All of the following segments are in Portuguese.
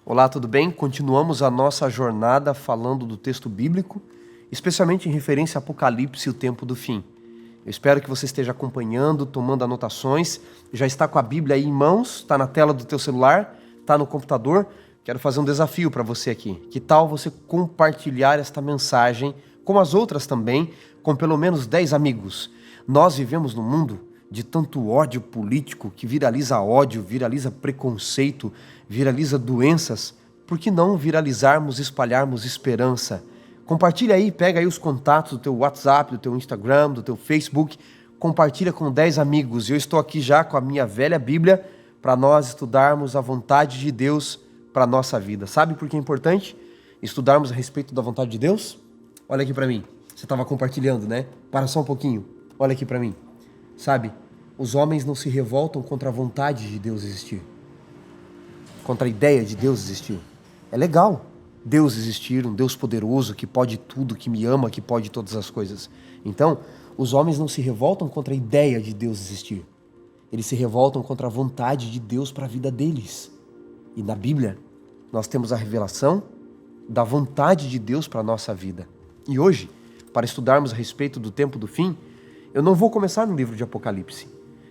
Olá, tudo bem? Continuamos a nossa jornada falando do texto bíblico, especialmente em referência a Apocalipse e o tempo do fim. Eu espero que você esteja acompanhando, tomando anotações. Já está com a Bíblia aí em mãos, está na tela do teu celular, está no computador. Quero fazer um desafio para você aqui. Que tal você compartilhar esta mensagem, como as outras também, com pelo menos 10 amigos? Nós vivemos num mundo de tanto ódio político que viraliza ódio, viraliza preconceito, viraliza doenças. Por que não viralizarmos, espalharmos esperança? Compartilha aí, pega aí os contatos do teu WhatsApp, do teu Instagram, do teu Facebook, compartilha com 10 amigos. Eu estou aqui já com a minha velha Bíblia para nós estudarmos a vontade de Deus para a nossa vida. Sabe por que é importante estudarmos a respeito da vontade de Deus? Olha aqui para mim. Você estava compartilhando, né? Para só um pouquinho. Olha aqui para mim. Sabe, os homens não se revoltam contra a vontade de Deus existir, contra a ideia de Deus existir. É legal Deus existir, um Deus poderoso que pode tudo, que me ama, que pode todas as coisas. Então, os homens não se revoltam contra a ideia de Deus existir. Eles se revoltam contra a vontade de Deus para a vida deles. E na Bíblia, nós temos a revelação da vontade de Deus para a nossa vida. E hoje, para estudarmos a respeito do tempo do fim, eu não vou começar no livro de Apocalipse.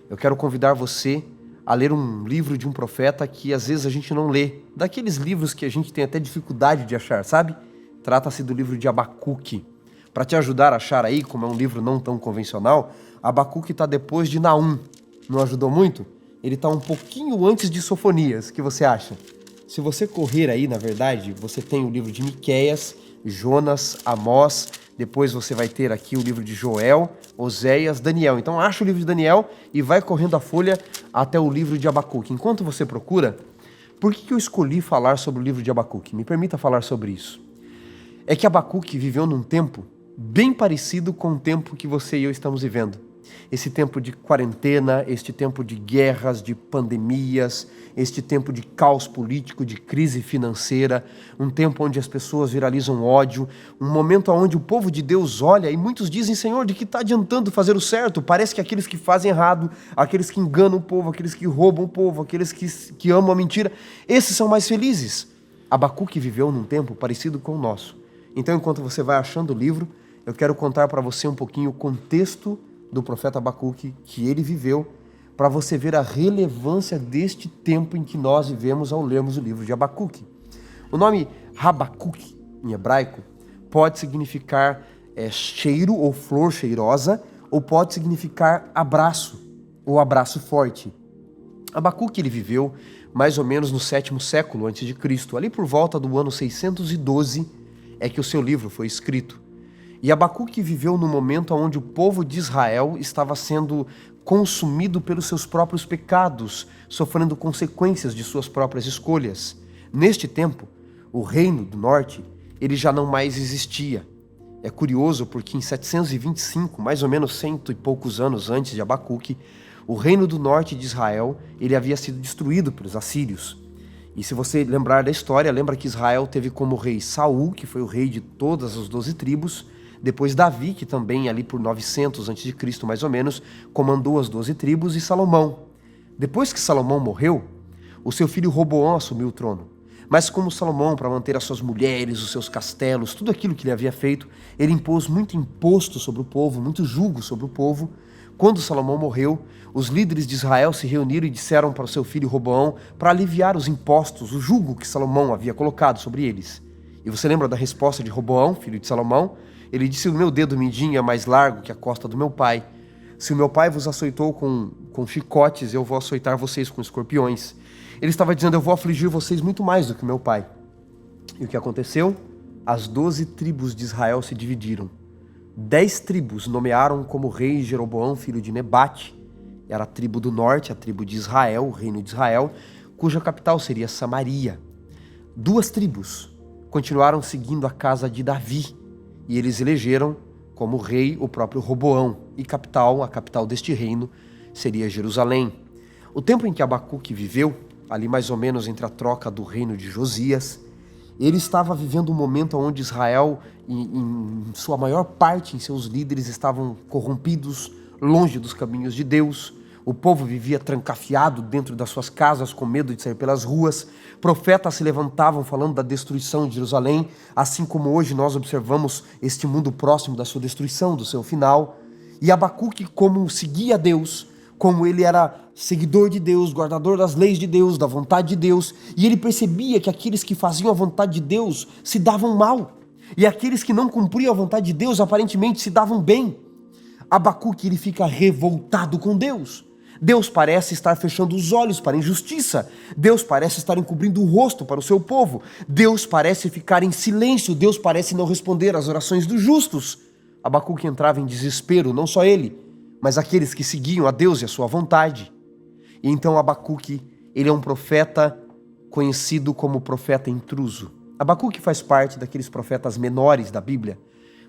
Eu quero convidar você a ler um livro de um profeta que às vezes a gente não lê. Daqueles livros que a gente tem até dificuldade de achar, sabe? Trata-se do livro de Abacuque. Para te ajudar a achar aí, como é um livro não tão convencional, Abacuque está depois de Naum. Não ajudou muito? Ele está um pouquinho antes de Sofonias. O que você acha? Se você correr aí, na verdade, você tem o livro de Miqueias, Jonas, Amós, depois você vai ter aqui o livro de Joel, Oséias, Daniel. Então acha o livro de Daniel e vai correndo a folha até o livro de Abacuque. Enquanto você procura, por que eu escolhi falar sobre o livro de Abacuque? Me permita falar sobre isso. É que Abacuque viveu num tempo bem parecido com o tempo que você e eu estamos vivendo. Esse tempo de quarentena, este tempo de guerras, de pandemias, este tempo de caos político, de crise financeira, um tempo onde as pessoas viralizam ódio, um momento onde o povo de Deus olha e muitos dizem: Senhor, de que está adiantando fazer o certo? Parece que aqueles que fazem errado, aqueles que enganam o povo, aqueles que roubam o povo, aqueles que amam a mentira, esses são mais felizes. Abacuque viveu num tempo parecido com o nosso. Então, enquanto você vai achando o livro, eu quero contar para você um pouquinho o contexto do profeta Abacuque, que ele viveu, para você ver a relevância deste tempo em que nós vivemos ao lermos o livro de Abacuque. O nome Habacuque, em hebraico, pode significar cheiro ou flor cheirosa, ou pode significar abraço, ou abraço forte. Abacuque ele viveu mais ou menos no 7º século antes de Cristo, ali por volta do ano 612 é que o seu livro foi escrito. E Abacuque viveu no momento onde o povo de Israel estava sendo consumido pelos seus próprios pecados, sofrendo consequências de suas próprias escolhas. Neste tempo, o reino do norte, ele já não mais existia. É curioso porque em 725, mais ou menos 100 e poucos anos antes de Abacuque, o reino do norte de Israel, ele havia sido destruído pelos assírios. E se você lembrar da história, lembra que Israel teve como rei Saul, que foi o rei de todas as 12 tribos, depois Davi, que também ali por 900 a.C., mais ou menos, comandou as 12 tribos, e Salomão. Depois que Salomão morreu, o seu filho Roboão assumiu o trono. Mas como Salomão, para manter as suas mulheres, os seus castelos, tudo aquilo que ele havia feito, ele impôs muito imposto sobre o povo, muito jugo sobre o povo. Quando Salomão morreu, os líderes de Israel se reuniram e disseram para o seu filho Roboão para aliviar os impostos, o jugo que Salomão havia colocado sobre eles. E você lembra da resposta de Roboão, filho de Salomão? Ele disse: o meu dedo mindinho é mais largo que a costa do meu pai. Se o meu pai vos açoitou com chicotes, eu vou açoitar vocês com escorpiões. Ele estava dizendo: eu vou afligir vocês muito mais do que o meu pai. E o que aconteceu? As 12 tribos de Israel se dividiram. 10 tribos nomearam como rei Jeroboão, filho de Nebate. Era a tribo do norte, a tribo de Israel, o reino de Israel, cuja capital seria Samaria. 2 tribos continuaram seguindo a casa de Davi. E eles elegeram como rei o próprio Roboão, e a capital deste reino, seria Jerusalém. O tempo em que Abacuque viveu, ali mais ou menos entre a troca do reino de Josias, ele estava vivendo um momento onde Israel, em sua maior parte, em seus líderes, estavam corrompidos, longe dos caminhos de Deus. O povo vivia trancafiado dentro das suas casas, com medo de sair pelas ruas. Profetas se levantavam falando da destruição de Jerusalém, assim como hoje nós observamos este mundo próximo da sua destruição, do seu final. E Abacuque, como seguia Deus, como ele era seguidor de Deus, guardador das leis de Deus, da vontade de Deus, e ele percebia que aqueles que faziam a vontade de Deus se davam mal, e aqueles que não cumpriam a vontade de Deus aparentemente se davam bem. Abacuque, ele fica revoltado com Deus. Deus parece estar fechando os olhos para a injustiça. Deus parece estar encobrindo o rosto para o seu povo. Deus parece ficar em silêncio. Deus parece não responder às orações dos justos. Abacuque entrava em desespero, não só ele, mas aqueles que seguiam a Deus e a sua vontade. E então Abacuque, ele é um profeta conhecido como profeta intruso. Abacuque faz parte daqueles profetas menores da Bíblia.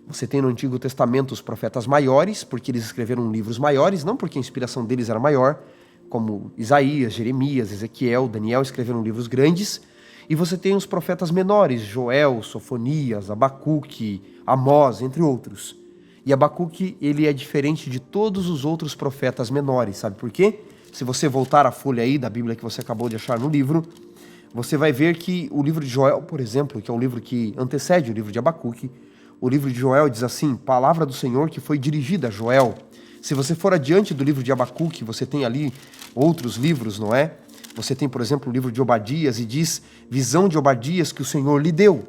Você tem no Antigo Testamento os profetas maiores, porque eles escreveram livros maiores, não porque a inspiração deles era maior, como Isaías, Jeremias, Ezequiel, Daniel escreveram livros grandes. E você tem os profetas menores, Joel, Sofonias, Abacuque, Amós, entre outros. E Abacuque, ele é diferente de todos os outros profetas menores, sabe por quê? Se você voltar à folha aí da Bíblia que você acabou de achar no livro, você vai ver que o livro de Joel, por exemplo, que é o livro que antecede o livro de Abacuque, o livro de Joel diz assim, palavra do Senhor que foi dirigida a Joel. Se você for adiante do livro de Abacuque, você tem ali outros livros, não é? Você tem, por exemplo, o livro de Obadias e diz, visão de Obadias que o Senhor lhe deu.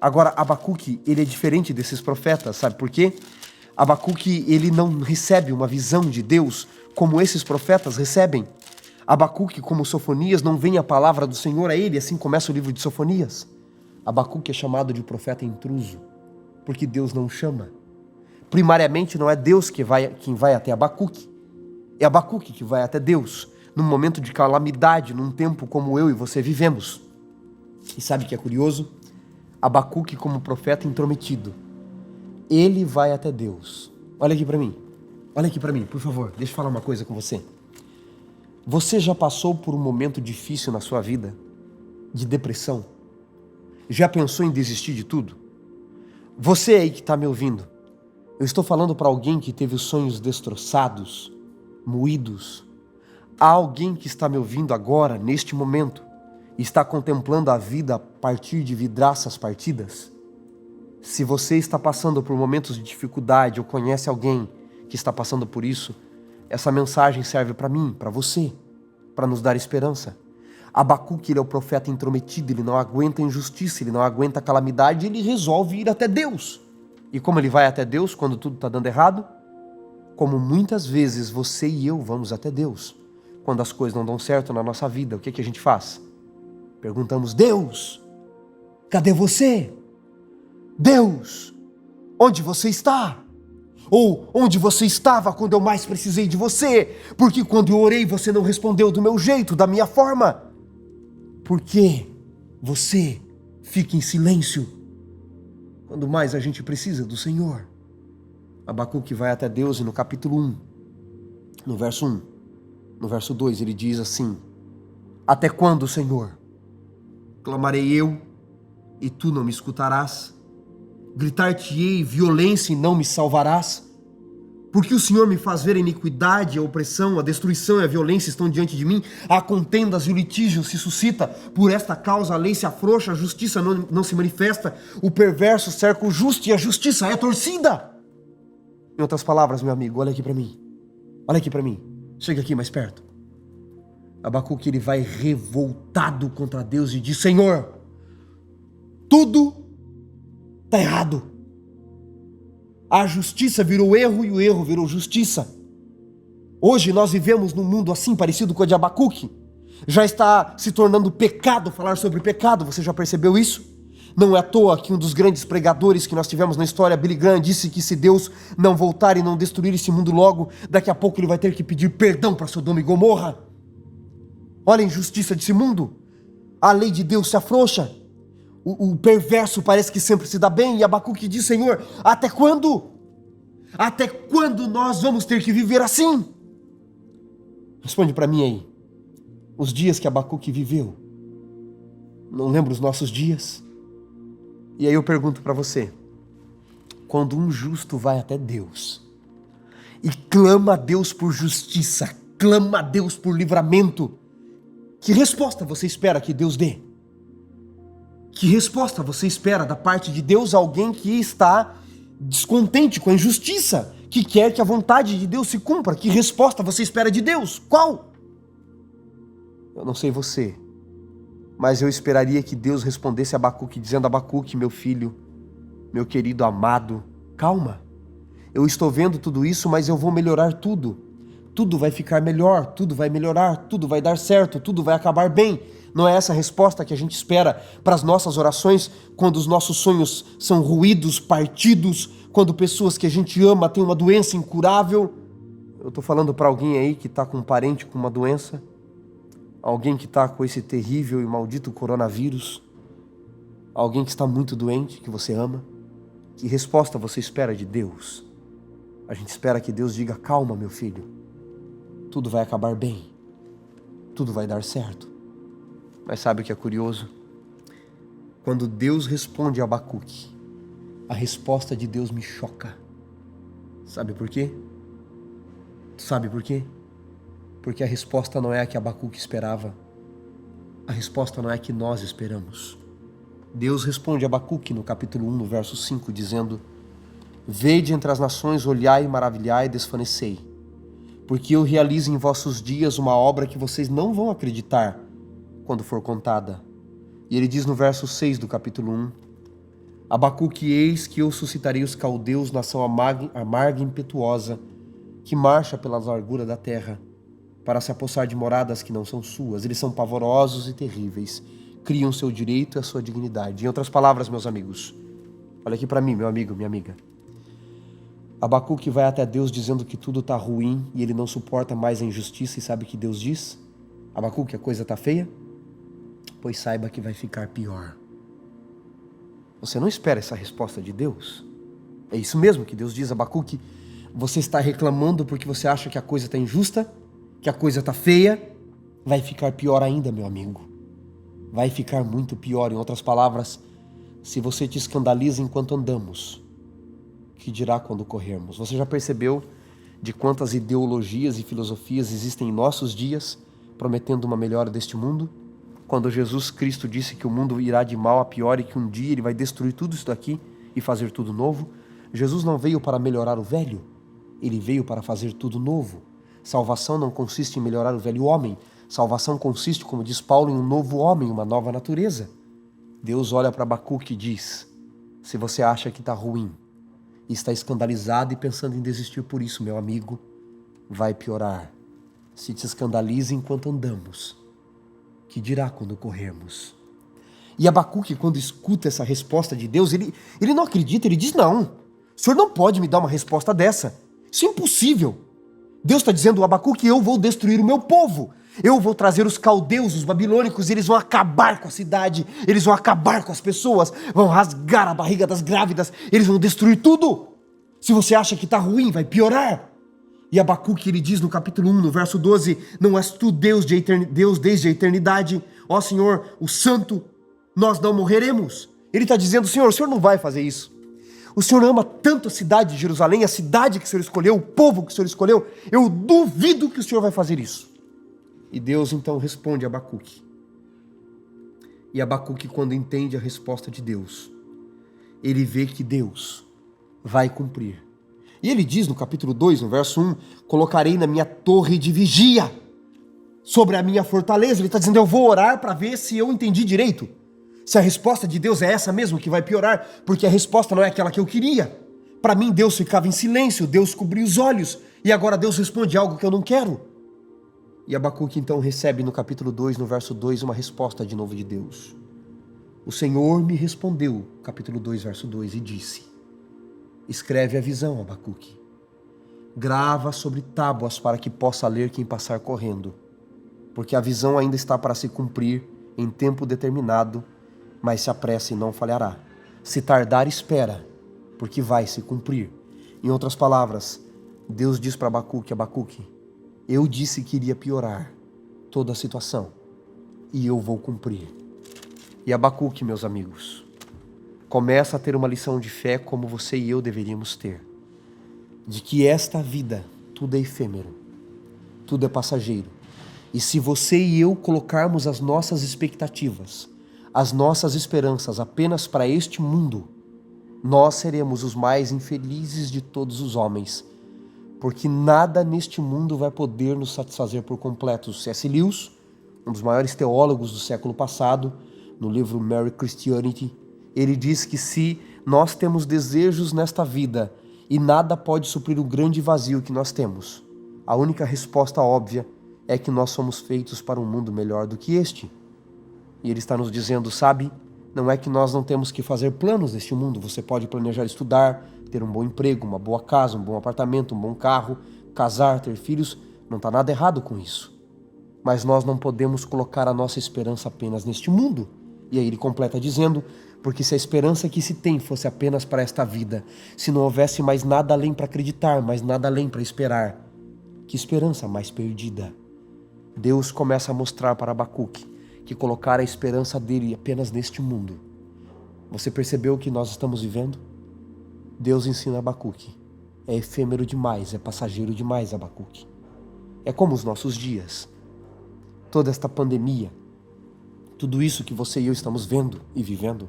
Agora, Abacuque, ele é diferente desses profetas, sabe por quê? Abacuque, ele não recebe uma visão de Deus como esses profetas recebem. Abacuque, como Sofonias, não vem a palavra do Senhor a ele, assim começa o livro de Sofonias. Abacuque é chamado de profeta intruso, porque Deus não chama. Primariamente não é Deus quem vai até Abacuque, é Abacuque que vai até Deus, num momento de calamidade, num tempo como eu e você vivemos. E sabe o que é curioso? Abacuque, como profeta intrometido, ele vai até Deus. Olha aqui para mim, por favor, deixa eu falar uma coisa com você. Você já passou por um momento difícil na sua vida, de depressão? Já pensou em desistir de tudo? Você aí que está me ouvindo, eu estou falando para alguém que teve os sonhos destroçados, moídos. Há alguém que está me ouvindo agora, neste momento, e está contemplando a vida a partir de vidraças partidas? Se você está passando por momentos de dificuldade ou conhece alguém que está passando por isso, essa mensagem serve para mim, para você, para nos dar esperança. Abacuque, ele é o profeta intrometido, ele não aguenta injustiça, ele não aguenta calamidade, ele resolve ir até Deus. E como ele vai até Deus quando tudo está dando errado? Como muitas vezes você e eu vamos até Deus. Quando as coisas não dão certo na nossa vida, o que a gente faz? Perguntamos, Deus, cadê você? Deus, onde você está? Ou onde você estava quando eu mais precisei de você? Porque quando eu orei você não respondeu do meu jeito, da minha forma. Por que você fica em silêncio quando mais a gente precisa do Senhor? Abacuque vai até Deus e no capítulo 1, no verso 1, no verso 2 ele diz assim, até quando, Senhor? Clamarei eu e tu não me escutarás? Gritar-te-ei violência e não me salvarás? Porque o Senhor me faz ver a iniquidade, a opressão, a destruição e a violência estão diante de mim, há contendas e o litígio se suscita. Por esta causa a lei se afrouxa, a justiça não se manifesta, o perverso cerca o justo e a justiça é torcida. Em outras palavras, meu amigo, olha aqui para mim. Olha aqui para mim. Chega aqui mais perto. Abacuque, ele vai revoltado contra Deus e diz, Senhor, tudo está errado. A justiça virou erro e o erro virou justiça. Hoje nós vivemos num mundo assim, parecido com o de Abacuque. Já está se tornando pecado falar sobre pecado, você já percebeu isso? Não é à toa que um dos grandes pregadores que nós tivemos na história, Billy Graham, disse que se Deus não voltar e não destruir esse mundo logo, daqui a pouco ele vai ter que pedir perdão para Sodoma e Gomorra. Olha a injustiça desse mundo. A lei de Deus se afrouxa. O perverso parece que sempre se dá bem. E Abacuque diz, Senhor, até quando? Até quando nós vamos ter que viver assim? Responde para mim aí. Os dias que Abacuque viveu, não lembra os nossos dias? E aí eu pergunto para você, quando um justo vai até Deus e clama a Deus por justiça, clama a Deus por livramento. Que resposta você espera que Deus dê? Que resposta você espera da parte de Deus a alguém que está descontente com a injustiça, que quer que a vontade de Deus se cumpra? Que resposta você espera de Deus? Qual? Eu não sei você, mas eu esperaria que Deus respondesse a Abacuque dizendo: Abacuque, meu filho, meu querido amado, calma. Eu estou vendo tudo isso, mas eu vou melhorar tudo. Tudo vai ficar melhor, tudo vai melhorar, tudo vai dar certo, tudo vai acabar bem. Não é essa a resposta que a gente espera para as nossas orações quando os nossos sonhos são ruídos, partidos, quando pessoas que a gente ama têm uma doença incurável? Eu estou falando para alguém aí que está com um parente com uma doença, alguém que está com esse terrível e maldito coronavírus, alguém que está muito doente, que você ama. Que resposta você espera de Deus? A gente espera que Deus diga: calma, meu filho, tudo vai acabar bem, tudo vai dar certo. Mas sabe o que é curioso? Quando Deus responde a Abacuque, a resposta de Deus me choca. Sabe por quê? Sabe por quê? Porque a resposta não é a que Abacuque esperava. A resposta não é a que nós esperamos. Deus responde a Abacuque no capítulo 1, no verso 5, dizendo: Vede entre as nações, olhai, maravilhai e desfanecei, porque eu realizo em vossos dias uma obra que vocês não vão acreditar quando for contada. E ele diz no verso 6 do capítulo 1, Abacuque, eis que eu suscitarei os caldeus, nação amarga e impetuosa, que marcha pela largura da terra, para se apossar de moradas que não são suas. Eles são pavorosos e terríveis, criam seu direito e a sua dignidade. Em outras palavras, meus amigos, olha aqui para mim, meu amigo, minha amiga. Abacuque vai até Deus dizendo que tudo está ruim e ele não suporta mais a injustiça, e sabe o que Deus diz? Abacuque, a coisa está feia? Pois saiba que vai ficar pior. Você não espera essa resposta de Deus? É isso mesmo que Deus diz, Abacuque. Você está reclamando porque você acha que a coisa está injusta, que a coisa está feia? Vai ficar pior ainda, meu amigo. Vai ficar muito pior. Em outras palavras, se você te escandaliza enquanto andamos, que dirá quando corrermos? Você já percebeu de quantas ideologias e filosofias existem em nossos dias, prometendo uma melhora deste mundo? Quando Jesus Cristo disse que o mundo irá de mal a pior e que um dia ele vai destruir tudo isso daqui e fazer tudo novo, Jesus não veio para melhorar o velho, ele veio para fazer tudo novo. Salvação não consiste em melhorar o velho homem, salvação consiste, como diz Paulo, em um novo homem, uma nova natureza. Deus olha para Abacuque e diz: se você acha que está ruim, e está escandalizado e pensando em desistir por isso, meu amigo, vai piorar. Se te escandalize enquanto andamos, que dirá quando corrermos? E Abacuque, quando escuta essa resposta de Deus, ele não acredita, ele diz: não, o Senhor não pode me dar uma resposta dessa, isso é impossível. Deus está dizendo: Abacuque, eu vou destruir o meu povo, eu vou trazer os caldeus, os babilônicos, eles vão acabar com a cidade, eles vão acabar com as pessoas, vão rasgar a barriga das grávidas, eles vão destruir tudo. Se você acha que está ruim, vai piorar. E Abacuque, ele diz no capítulo 1, no verso 12, não és tu Deus desde a eternidade, ó Senhor, o santo, nós não morreremos. Ele está dizendo: Senhor, o Senhor não vai fazer isso. O Senhor ama tanto a cidade de Jerusalém, a cidade que o Senhor escolheu, o povo que o Senhor escolheu, eu duvido que o Senhor vai fazer isso. E Deus então responde a Abacuque. E Abacuque, quando entende a resposta de Deus, ele vê que Deus vai cumprir. E ele diz no capítulo 2, no verso 1, colocarei na minha torre de vigia sobre a minha fortaleza. Ele está dizendo: eu vou orar para ver se eu entendi direito, se a resposta de Deus é essa mesmo que vai piorar, porque a resposta não é aquela que eu queria. Para mim, Deus ficava em silêncio, Deus cobria os olhos, e agora Deus responde algo que eu não quero. E Abacuque então recebe no capítulo 2, no verso 2, uma resposta de novo de Deus. O Senhor me respondeu, capítulo 2, verso 2, e disse: escreve a visão, Abacuque. Grava sobre tábuas para que possa ler quem passar correndo, porque a visão ainda está para se cumprir em tempo determinado, mas se apressa e não falhará. Se tardar, espera, porque vai se cumprir. Em outras palavras, Deus diz para Abacuque: Abacuque, eu disse que iria piorar toda a situação, e eu vou cumprir. E Abacuque, meus amigos, começa a ter uma lição de fé como você e eu deveríamos ter, de que esta vida, tudo é efêmero, tudo é passageiro. E se você e eu colocarmos as nossas expectativas, as nossas esperanças apenas para este mundo, nós seremos os mais infelizes de todos os homens, porque nada neste mundo vai poder nos satisfazer por completo. C.S. Lewis, um dos maiores teólogos do século passado, no livro Mere Christianity, ele diz que se nós temos desejos nesta vida e nada pode suprir o grande vazio que nós temos, a única resposta óbvia é que nós somos feitos para um mundo melhor do que este. E ele está nos dizendo, sabe, não é que nós não temos que fazer planos neste mundo. Você pode planejar estudar, ter um bom emprego, uma boa casa, um bom apartamento, um bom carro, casar, ter filhos. Não está nada errado com isso. Mas nós não podemos colocar a nossa esperança apenas neste mundo. E aí ele completa dizendo, porque se a esperança que se tem fosse apenas para esta vida, se não houvesse mais nada além para acreditar, mais nada além para esperar, que esperança mais perdida. Deus começa a mostrar para Abacuque que colocar a esperança dele apenas neste mundo. Você percebeu o que nós estamos vivendo? Deus ensina Abacuque. É efêmero demais, é passageiro demais, Abacuque. É como os nossos dias. Toda esta pandemia, tudo isso que você e eu estamos vendo e vivendo,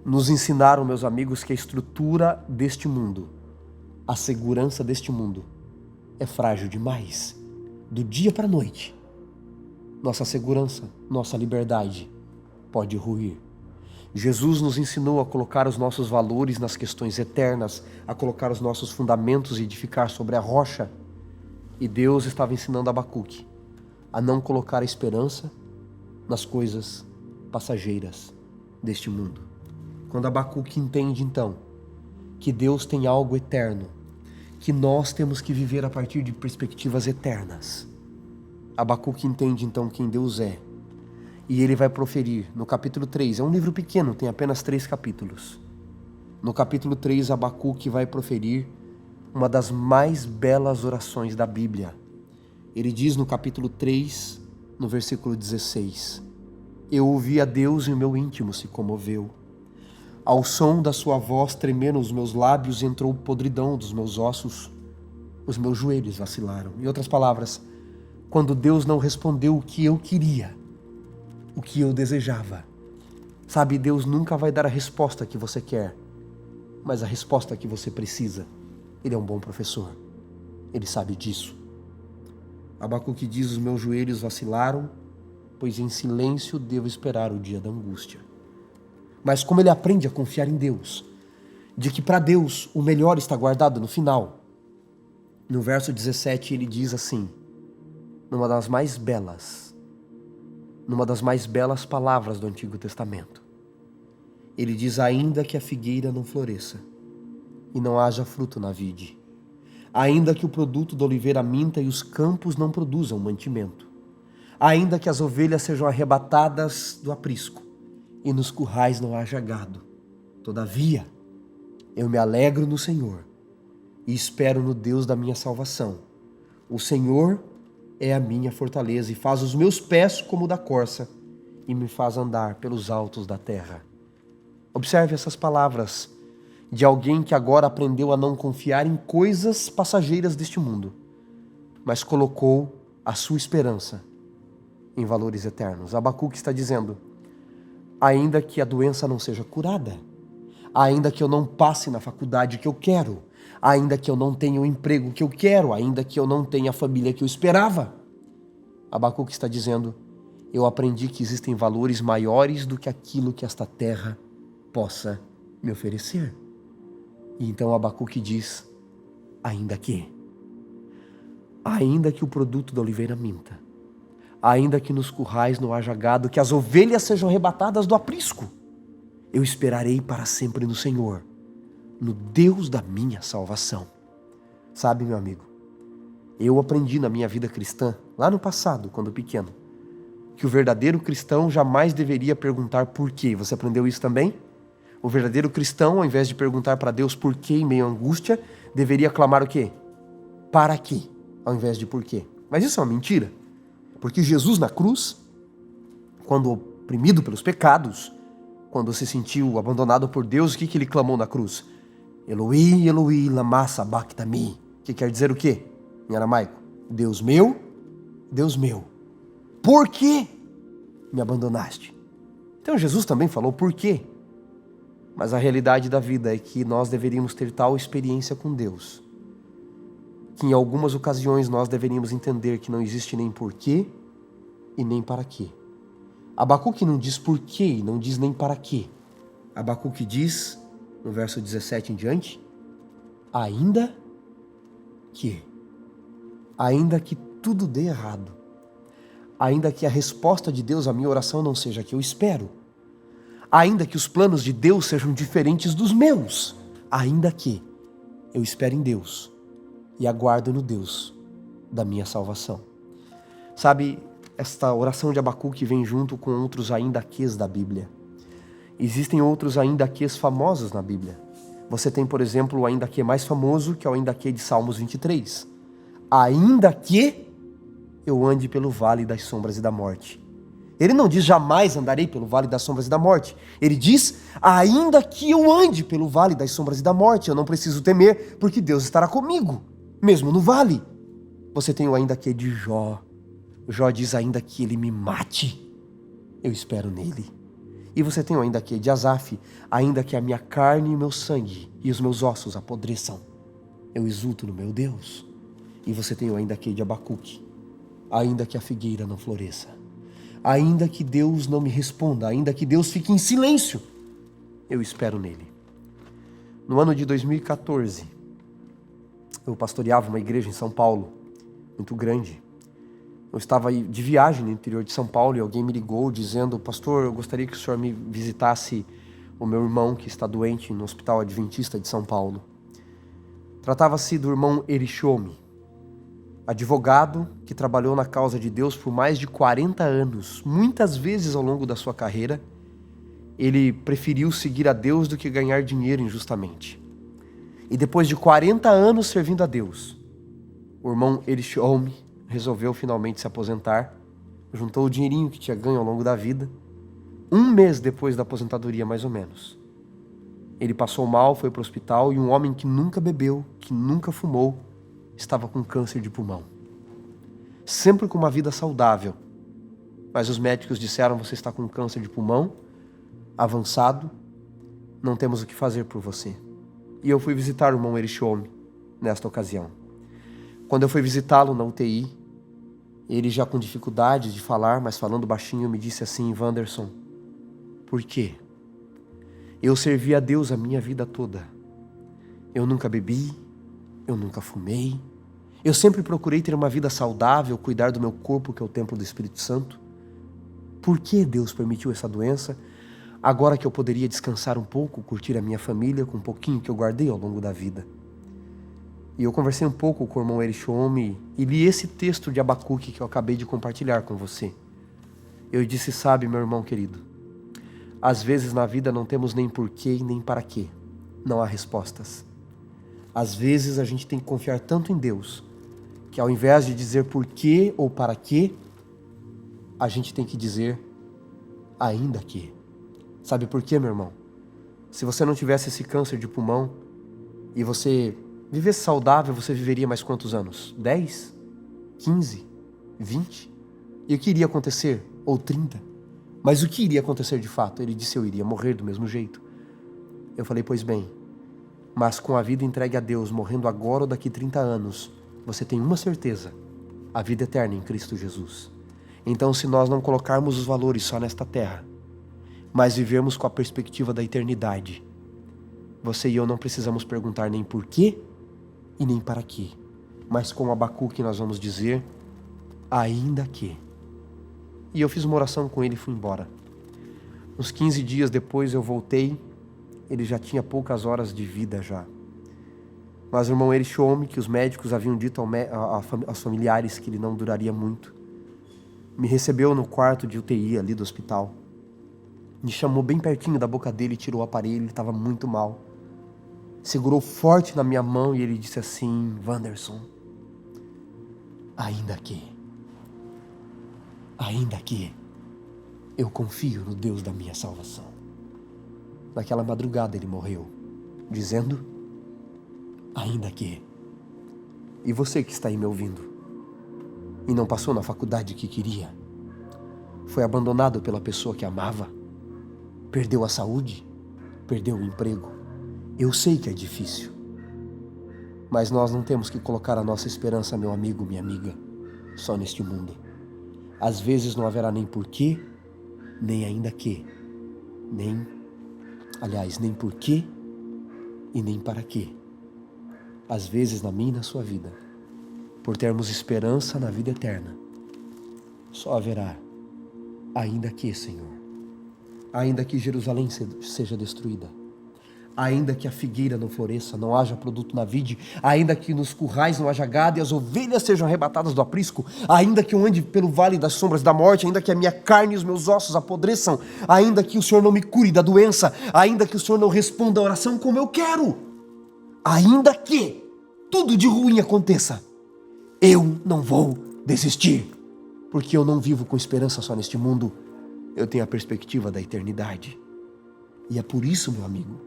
nos ensinaram, meus amigos, que a estrutura deste mundo, a segurança deste mundo, é frágil demais. Do dia para a noite, nossa segurança, nossa liberdade pode ruir. Jesus nos ensinou a colocar os nossos valores nas questões eternas, a colocar os nossos fundamentos e edificar sobre a rocha. E Deus estava ensinando a Abacuque a não colocar a esperança nas coisas passageiras deste mundo. Quando Abacuque entende, então, que Deus tem algo eterno, que nós temos que viver a partir de perspectivas eternas, Abacuque entende, então, quem Deus é. E ele vai proferir no capítulo 3, é um livro pequeno, tem apenas 3 capítulos. No capítulo 3, Abacuque vai proferir uma das mais belas orações da Bíblia. Ele diz no capítulo 3, no versículo 16, eu ouvi a Deus e o meu íntimo se comoveu. Ao som da sua voz tremeram os meus lábios e entrou podridão dos meus ossos. Os meus joelhos vacilaram. Em outras palavras, quando Deus não respondeu o que eu queria, o que eu desejava. Sabe, Deus nunca vai dar a resposta que você quer, mas a resposta que você precisa. Ele é um bom professor. Ele sabe disso. Abacuque diz, os meus joelhos vacilaram, pois em silêncio devo esperar o dia da angústia. Mas como ele aprende a confiar em Deus, de que para Deus o melhor está guardado no final. No verso 17 ele diz assim, numa das mais belas palavras do Antigo Testamento. Ele diz, ainda que a figueira não floresça e não haja fruto na vide, ainda que o produto da oliveira minta e os campos não produzam mantimento, ainda que as ovelhas sejam arrebatadas do aprisco e nos currais não haja gado, todavia eu me alegro no Senhor e espero no Deus da minha salvação. O Senhor é a minha fortaleza e faz os meus pés como o da corça e me faz andar pelos altos da terra. Observe essas palavras de alguém que agora aprendeu a não confiar em coisas passageiras deste mundo, mas colocou a sua esperança em valores eternos. Abacuque está dizendo, ainda que a doença não seja curada, ainda que eu não passe na faculdade que eu quero, ainda que eu não tenha o emprego que eu quero, ainda que eu não tenha a família que eu esperava, Abacuque está dizendo, eu aprendi que existem valores maiores do que aquilo que esta terra possa me oferecer. E então Abacuque diz, ainda que o produto da oliveira minta, ainda que nos currais não haja gado, que as ovelhas sejam arrebatadas do aprisco, eu esperarei para sempre no Senhor, no Deus da minha salvação. Sabe, meu amigo, eu aprendi na minha vida cristã, lá no passado, quando pequeno, que o verdadeiro cristão jamais deveria perguntar por quê. Você aprendeu isso também? O verdadeiro cristão, ao invés de perguntar para Deus por quê em meio à angústia, deveria clamar o quê? Para quê? Ao invés de por quê. Mas isso é uma mentira. Porque Jesus na cruz, quando oprimido pelos pecados, quando se sentiu abandonado por Deus, o que ele clamou na cruz? Eloi, Eloi, lama sabachthani. Que quer dizer o quê? Em aramaico. Deus meu, Deus meu, por que me abandonaste? Então Jesus também falou por quê? Mas a realidade da vida é que nós deveríamos ter tal experiência com Deus, que em algumas ocasiões nós deveríamos entender que não existe nem porquê e nem para quê. Abacuque não diz porquê e não diz nem para quê. Abacuque diz, no verso 17 em diante, ainda que tudo dê errado, ainda que a resposta de Deus à minha oração não seja a que eu espero, ainda que os planos de Deus sejam diferentes dos meus, ainda que eu espere em Deus e aguardo no Deus da minha salvação. Sabe, esta oração de Abacuque vem junto com outros ainda quês da Bíblia. Existem outros ainda quês famosos na Bíblia. Você tem, por exemplo, o ainda que mais famoso, que é o ainda que de Salmos 23. Ainda que eu ande pelo vale das sombras e da morte. Ele não diz jamais andarei pelo vale das sombras e da morte. Ele diz, ainda que eu ande pelo vale das sombras e da morte, eu não preciso temer, porque Deus estará comigo, mesmo no vale. Você tem o ainda que de Jó. Jó diz, ainda que ele me mate, eu espero nele. E você tem o ainda que de Asaf, ainda que a minha carne e o meu sangue e os meus ossos apodreçam, eu exulto no meu Deus. E você tem o ainda que de Abacuque, ainda que a figueira não floresça, ainda que Deus não me responda, ainda que Deus fique em silêncio, eu espero nele. No ano de 2014, eu pastoreava uma igreja em São Paulo, muito grande. Eu estava de viagem no interior de São Paulo e alguém me ligou dizendo, pastor, eu gostaria que o senhor me visitasse o meu irmão que está doente no Hospital Adventista de São Paulo. Tratava-se do irmão Erichome, advogado que trabalhou na causa de Deus por mais de 40 anos. Muitas vezes ao longo da sua carreira, ele preferiu seguir a Deus do que ganhar dinheiro injustamente. E depois de 40 anos servindo a Deus, o irmão Erichome resolveu finalmente se aposentar, juntou o dinheirinho que tinha ganho ao longo da vida. Um mês depois da aposentadoria, mais ou menos, ele passou mal, foi para o hospital e um homem que nunca bebeu, que nunca fumou, estava com câncer de pulmão. Sempre com uma vida saudável. Mas os médicos disseram, você está com câncer de pulmão, avançado, não temos o que fazer por você. E eu fui visitar o irmão Erichome nesta ocasião. Quando eu fui visitá-lo na UTI, ele já com dificuldade de falar, mas falando baixinho, me disse assim, Wanderson, por quê? Eu servi a Deus a minha vida toda. Eu nunca bebi, eu nunca fumei, eu sempre procurei ter uma vida saudável, cuidar do meu corpo, que é o templo do Espírito Santo. Por que Deus permitiu essa doença? Agora que eu poderia descansar um pouco, curtir a minha família com um pouquinho que eu guardei ao longo da vida. E eu conversei um pouco com o irmão Erichome e li esse texto de Abacuque que eu acabei de compartilhar com você. Eu disse, sabe, meu irmão querido, às vezes na vida não temos nem porquê e nem para quê. Não há respostas. Às vezes a gente tem que confiar tanto em Deus, que ao invés de dizer porquê ou para quê, a gente tem que dizer ainda que. Sabe por quê, meu irmão? Se você não tivesse esse câncer de pulmão e você vivesse saudável, você viveria mais quantos anos? 10? 15? 20? E o que iria acontecer? Ou 30? Mas o que iria acontecer de fato? Ele disse, eu iria morrer do mesmo jeito. Eu falei, pois bem, mas com a vida entregue a Deus, morrendo agora ou daqui 30 anos, você tem uma certeza, a vida eterna em Cristo Jesus. Então, se nós não colocarmos os valores só nesta terra, mas vivermos com a perspectiva da eternidade, você e eu não precisamos perguntar nem por quê e nem para quê, mas com Abacuque nós vamos dizer, ainda que. E eu fiz uma oração com ele e fui embora. Uns 15 dias depois eu voltei, ele já tinha poucas horas de vida já. Mas o irmão Erichome, que os médicos haviam dito aos familiares que ele não duraria muito, me recebeu no quarto de UTI ali do hospital. Me chamou bem pertinho da boca dele, tirou o aparelho, ele estava muito mal. Segurou forte na minha mão e ele disse assim, Wanderson, ainda que eu confio no Deus da minha salvação. Naquela madrugada ele morreu, dizendo, ainda que. E você que está aí me ouvindo, e não passou na faculdade que queria. Foi abandonado pela pessoa que amava. Perdeu a saúde, perdeu o emprego. Eu sei que é difícil. Mas nós não temos que colocar a nossa esperança, meu amigo, minha amiga, só neste mundo. Às vezes não haverá nem porquê, nem ainda que, nem porquê e nem para quê. Às vezes na minha e na sua vida, por termos esperança na vida eterna, só haverá ainda que, Senhor, ainda que Jerusalém seja destruída, ainda que a figueira não floresça, não haja produto na vide, ainda que nos currais não haja gado e as ovelhas sejam arrebatadas do aprisco, ainda que eu ande pelo vale das sombras da morte, ainda que a minha carne e os meus ossos apodreçam, ainda que o Senhor não me cure da doença, ainda que o Senhor não responda a oração como eu quero, ainda que tudo de ruim aconteça, eu não vou desistir, porque eu não vivo com esperança só neste mundo, eu tenho a perspectiva da eternidade. E é por isso, meu amigo,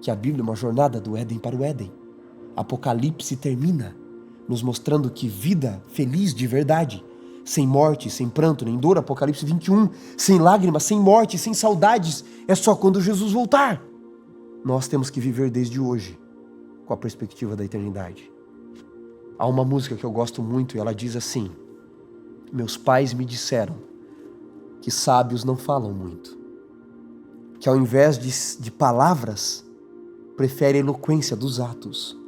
que a Bíblia é uma jornada do Éden para o Éden. Apocalipse termina nos mostrando que vida feliz de verdade, sem morte, sem pranto, nem dor, Apocalipse 21, sem lágrimas, sem morte, sem saudades, é só quando Jesus voltar. Nós temos que viver desde hoje, com a perspectiva da eternidade. Há uma música que eu gosto muito e ela diz assim: meus pais me disseram que sábios não falam muito, que ao invés de palavras, prefere a eloquência dos atos.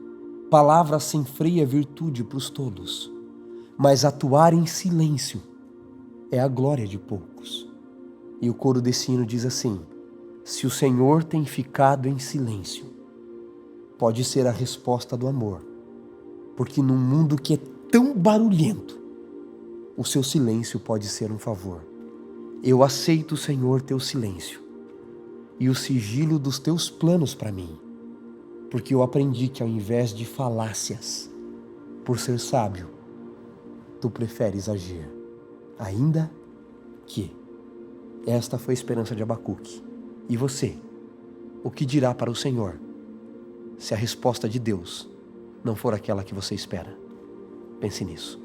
Palavras sem freio é virtude para os tolos, mas atuar em silêncio é a glória de poucos. E o coro desse hino diz assim: se o Senhor tem ficado em silêncio, pode ser a resposta do amor, porque num mundo que é tão barulhento, o seu silêncio pode ser um favor. Eu aceito, Senhor, teu silêncio e o sigilo dos teus planos para mim, porque eu aprendi que ao invés de falácias, por ser sábio, tu preferes agir, ainda que. Esta foi a esperança de Abacuque. E você, o que dirá para o Senhor, se a resposta de Deus não for aquela que você espera? Pense nisso.